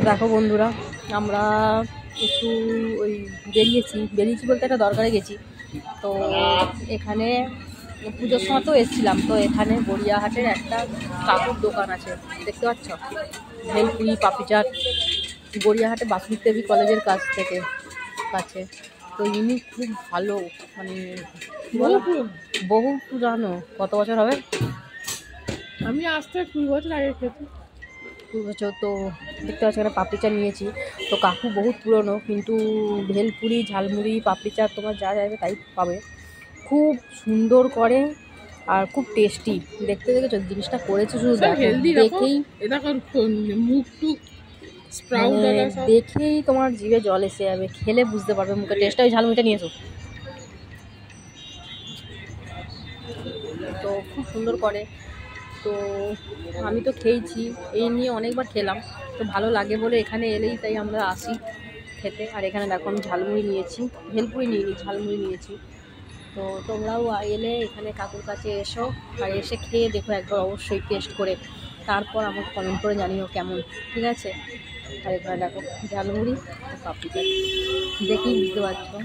দেখো বন্ধুরা, আমরা একটু ওই বেরিয়েছি বলতে একটা দরকারে গেছি। তো এখানে পুজোর সময় তো এসেছিলাম, তো এখানে গড়িয়াহাটের একটা কাকুর দোকান আছে, দেখতে পাচ্ছ, ভেলপুরি পাপড়ি চাট, গড়িয়াহাটে বাসন্তী দেবী কলেজের কাছে। তো ইনি খুব ভালো, মানে বহু পুরানো, কত বছর হবে, আমি আসতে 2 বছর আগে খেয়েছি। 2 বছর। তো দেখতে পাচ্ছি এখানে পাপড়ি চাট নিয়েছি। তো কাকু বহুত পুরনো, কিন্তু ভেলপুরি, ঝালমুড়ি, পাপড়ি চাট তোমার যা যাবে তাই পাবে। খুব সুন্দর করে আর খুব টেস্টি। দেখতে দেখেছো জিনিসটা করেছে, শুধু দেখেই দেখেই তোমার জিভে জল এসে যাবে, খেলে বুঝতে পারবে মুখে টেস্টটা। ওই ঝালমুড়িটা নিয়েছো, তো খুব সুন্দর করে। তো আমি তো খেয়েছি, এই নিয়ে অনেকবার খেলাম, তো ভালো লাগে বলে এখানে এলেই তাই আমরা আসি খেতে। আর এখানে দেখো আমি ঝালমুড়ি নিয়েছি, ভেলপুরি নিইনি, ঝালমুড়ি নিয়েছি। তো তোমরাও এলে এখানে কাকুর কাছে এসো, আর এসে খেয়ে দেখো একবার অবশ্যই টেস্ট করে, তারপর আমাকে কমেন্ট করে জানিও কেমন, ঠিক আছে। আর এখানে দেখো ঝালমুড়ি, পাপড়ি চাট, দেখেই বুঝতে পারছো।